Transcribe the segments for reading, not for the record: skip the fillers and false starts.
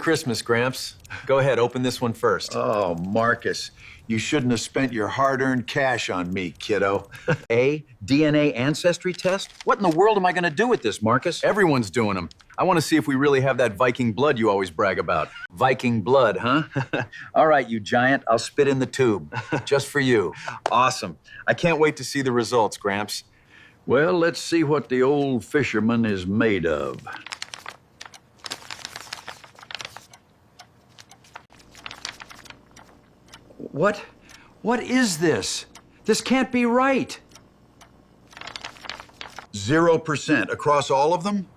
Christmas, Gramps. Go ahead, open this one first. Oh, Marcus, you shouldn't have spent your hard-earned cash on me, kiddo. A DNA ancestry test? What in the world am I going to do with this, Marcus? Everyone's doing them. I want to see if we really have that Viking blood you always brag about. Viking blood, huh? All right, you giant, I'll spit in the tube. Just for you. Awesome. I can't wait to see the results, Gramps. Well, let's see what the old fisherman is made of. What is this? This can't be right. 0% across all of them?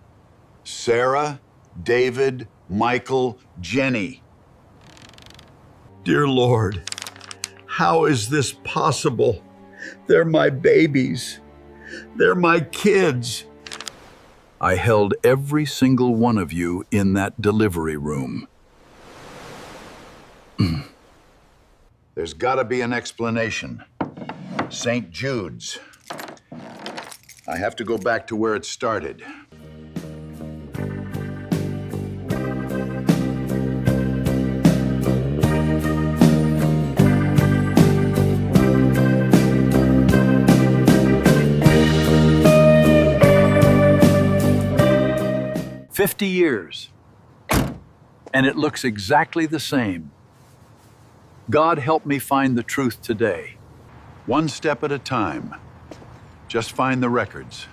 Sarah, David, Michael, Jenny. Dear Lord, how is this possible? They're my babies. They're my kids. I held every single one of you in that delivery room. There's got to be an explanation. St. Jude's. I have to go back to where it started. "50 years, and it looks exactly the same. God help me find the truth today. One step at a time. Just find the records."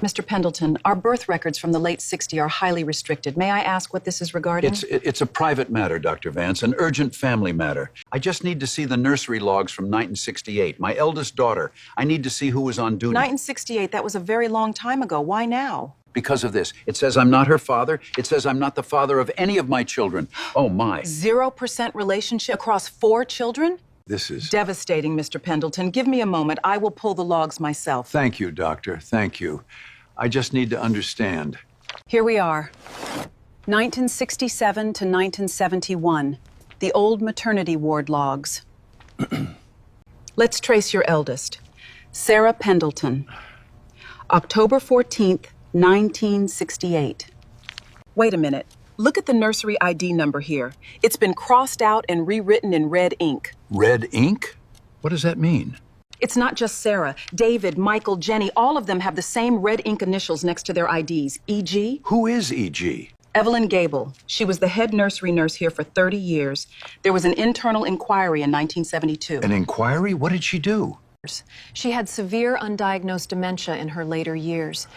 Mr. Pendleton, our birth records from the late '60s are highly restricted. May I ask what this is regarding? It's a private matter, Dr. Vance, an urgent family matter. I just need to see the nursery logs from 1968. My eldest daughter. I need to see who was on duty. 1968, that was a very long time ago. Why now? Because of this. It says I'm not her father. It says I'm not the father of any of my children. Oh, my. 0% relationship across 4 children? This is... Devastating, Mr. Pendleton. Give me a moment. I will pull the logs myself. Thank you, Doctor. Thank you. I just need to understand. Here we are. 1967 to 1971. The old maternity ward logs. Let's trace your eldest. Sarah Pendleton. October 14th, 1968. Wait a minute. Look at the nursery ID number here. It's been crossed out and rewritten in red ink. Red ink? What does that mean? It's not just Sarah. David, Michael, Jenny, all of them have the same red ink initials next to their IDs. E.G.? Who is E.G.? Evelyn Gable. She was the head nursery nurse here for 30 years. There was an internal inquiry in 1972. An inquiry? What did she do? She had severe undiagnosed dementia in her later years.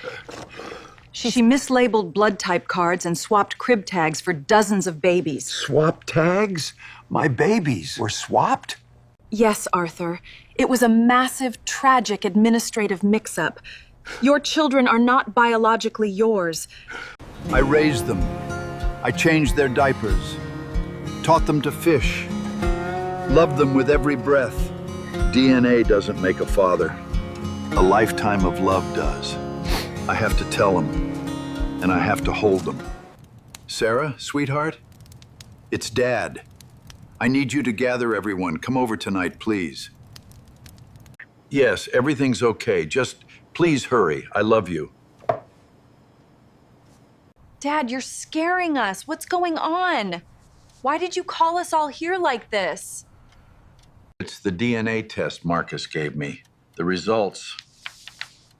She mislabeled blood type cards and swapped crib tags for dozens of babies. Swap tags? My babies were swapped? Yes, Arthur. It was a massive, tragic administrative mix-up. Your children are not biologically yours. I raised them. I changed their diapers. Taught them to fish. Loved them with every breath. DNA doesn't make a father. A lifetime of love does. I have to tell them, and I have to hold them. Sarah, sweetheart, it's Dad. I need you to gather everyone. Come over tonight, please. Yes, everything's okay. Just please hurry. I love you. Dad, you're scaring us. What's going on? Why did you call us all here like this? It's the DNA test Marcus gave me. The results,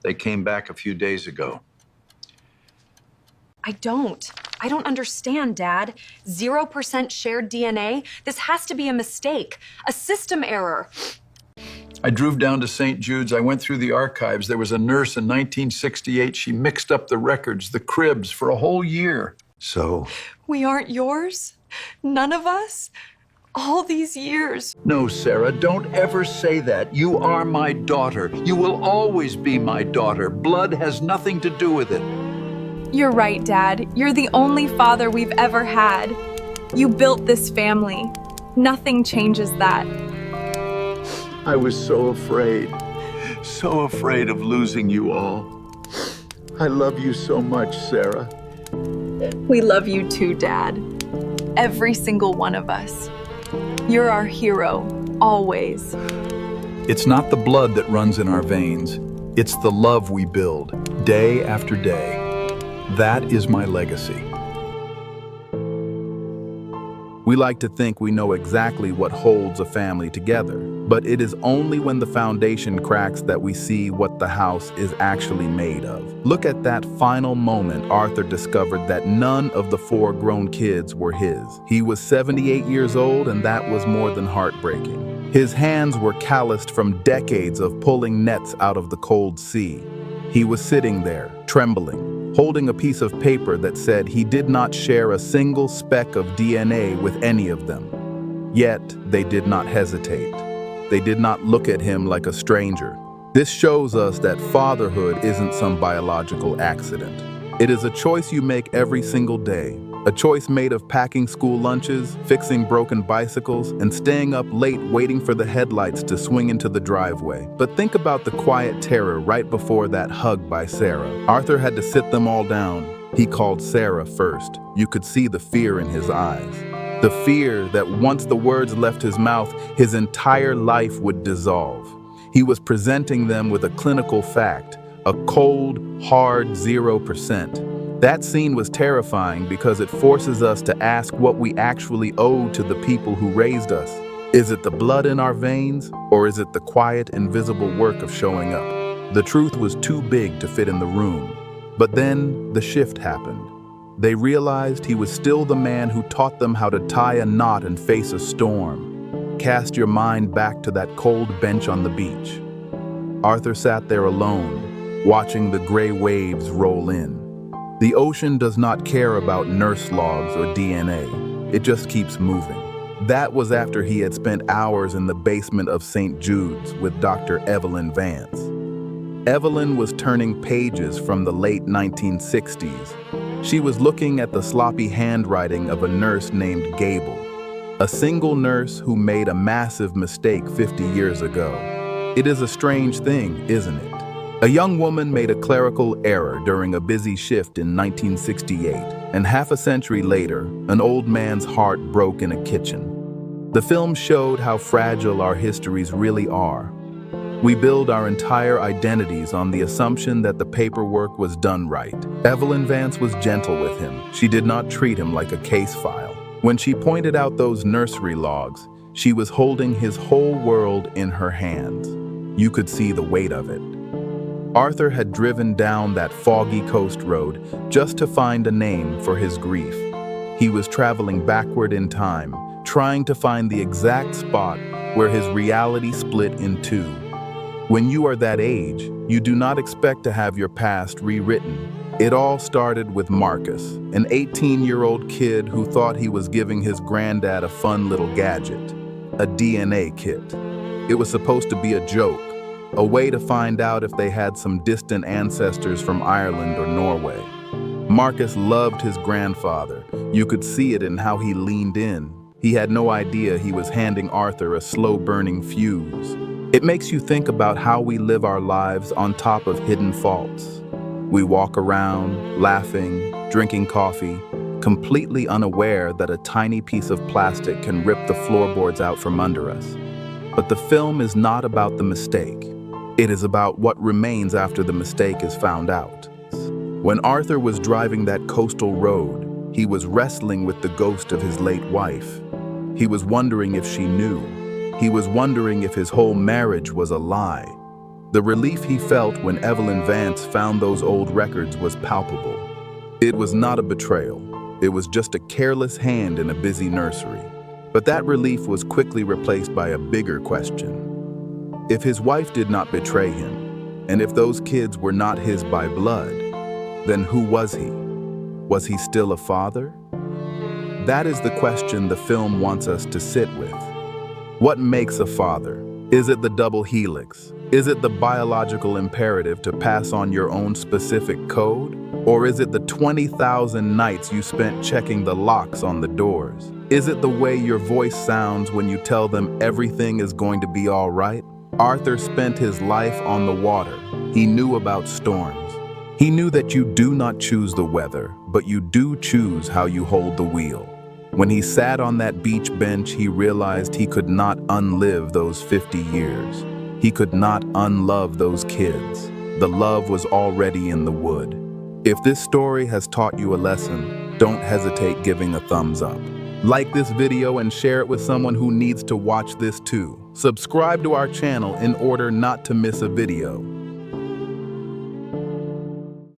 they came back a few days ago. I don't understand, Dad. 0% shared DNA? This has to be a mistake, a system error. I drove down to St. Jude's. I went through the archives. There was a nurse in 1968. She mixed up the records, the cribs, for a whole year. So... We aren't yours? None of us? All these years? No, Sarah, don't ever say that. You are my daughter. You will always be my daughter. Blood has nothing to do with it. You're right, Dad. You're the only father we've ever had. You built this family. Nothing changes that. I was so afraid of losing you all. I love you so much, Sarah. We love you too, Dad. Every single one of us. You're our hero. always. It's not the blood that runs in our veins. It's the love we build, day after day. That is my legacy. We like to think we know exactly what holds a family together, but it is only when the foundation cracks that we see what the house is actually made of. Look at that final moment Arthur discovered that none of the 4 grown kids were his. He was 78 years old, and that was more than heartbreaking. His hands were calloused from decades of pulling nets out of the cold sea. He was sitting there, trembling, holding a piece of paper that said he did not share a single speck of DNA with any of them. Yet, they did not hesitate. They did not look at him like a stranger. This shows us that fatherhood isn't some biological accident. It is a choice you make every single day. A choice made of packing school lunches, fixing broken bicycles, and staying up late waiting for the headlights to swing into the driveway. But think about the quiet terror right before that hug by Sarah. Arthur had to sit them all down. He called Sarah first. You could see the fear in his eyes. The fear that once the words left his mouth, his entire life would dissolve. He was presenting them with a clinical fact, a cold, hard 0%. That scene was terrifying because it forces us to ask what we actually owe to the people who raised us. Is it the blood in our veins, or is it the quiet, invisible work of showing up? The truth was too big to fit in the room. But then the shift happened. They realized he was still the man who taught them how to tie a knot and face a storm. Cast your mind back to that cold bench on the beach. Arthur sat there alone, watching the gray waves roll in. The ocean does not care about nurse logs or DNA. It just keeps moving. That was after he had spent hours in the basement of St. Jude's with Dr. Evelyn Vance. Evelyn was turning pages from the late 1960s. She was looking at the sloppy handwriting of a nurse named Gable, a single nurse who made a massive mistake 50 years ago. It is a strange thing, isn't it? A young woman made a clerical error during a busy shift in 1968, and half a century later, an old man's heart broke in a kitchen. The film showed how fragile our histories really are. We build our entire identities on the assumption that the paperwork was done right. Evelyn Vance was gentle with him. She did not treat him like a case file. When she pointed out those nursery logs, she was holding his whole world in her hands. You could see the weight of it. Arthur had driven down that foggy coast road just to find a name for his grief. He was traveling backward in time, trying to find the exact spot where his reality split in two. When you are that age, you do not expect to have your past rewritten. It all started with Marcus, an 18-year-old kid who thought he was giving his granddad a fun little gadget, a DNA kit. It was supposed to be a joke, a way to find out if they had some distant ancestors from Ireland or Norway. Marcus loved his grandfather. You could see it in how he leaned in. He had no idea he was handing Arthur a slow-burning fuse. It makes you think about how we live our lives on top of hidden faults. We walk around, laughing, drinking coffee, completely unaware that a tiny piece of plastic can rip the floorboards out from under us. But the film is not about the mistake. It is about what remains after the mistake is found out. When Arthur was driving that coastal road, he was wrestling with the ghost of his late wife. He was wondering if she knew. He was wondering if his whole marriage was a lie. The relief he felt when Evelyn Vance found those old records was palpable. It was not a betrayal. It was just a careless hand in a busy nursery. But that relief was quickly replaced by a bigger question. If his wife did not betray him, and if those kids were not his by blood, then who was he? Was he still a father? That is the question the film wants us to sit with. What makes a father? Is it the double helix? Is it the biological imperative to pass on your own specific code? Or is it the 20,000 nights you spent checking the locks on the doors? Is it the way your voice sounds when you tell them everything is going to be all right? Arthur spent his life on the water. He knew about storms. He knew that you do not choose the weather, but you do choose how you hold the wheel. When he sat on that beach bench, he realized he could not unlive those 50 years. He could not unlove those kids. The love was already in the wood. If this story has taught you a lesson, don't hesitate giving a thumbs up. Like this video and share it with someone who needs to watch this too. Subscribe to our channel in order not to miss a video.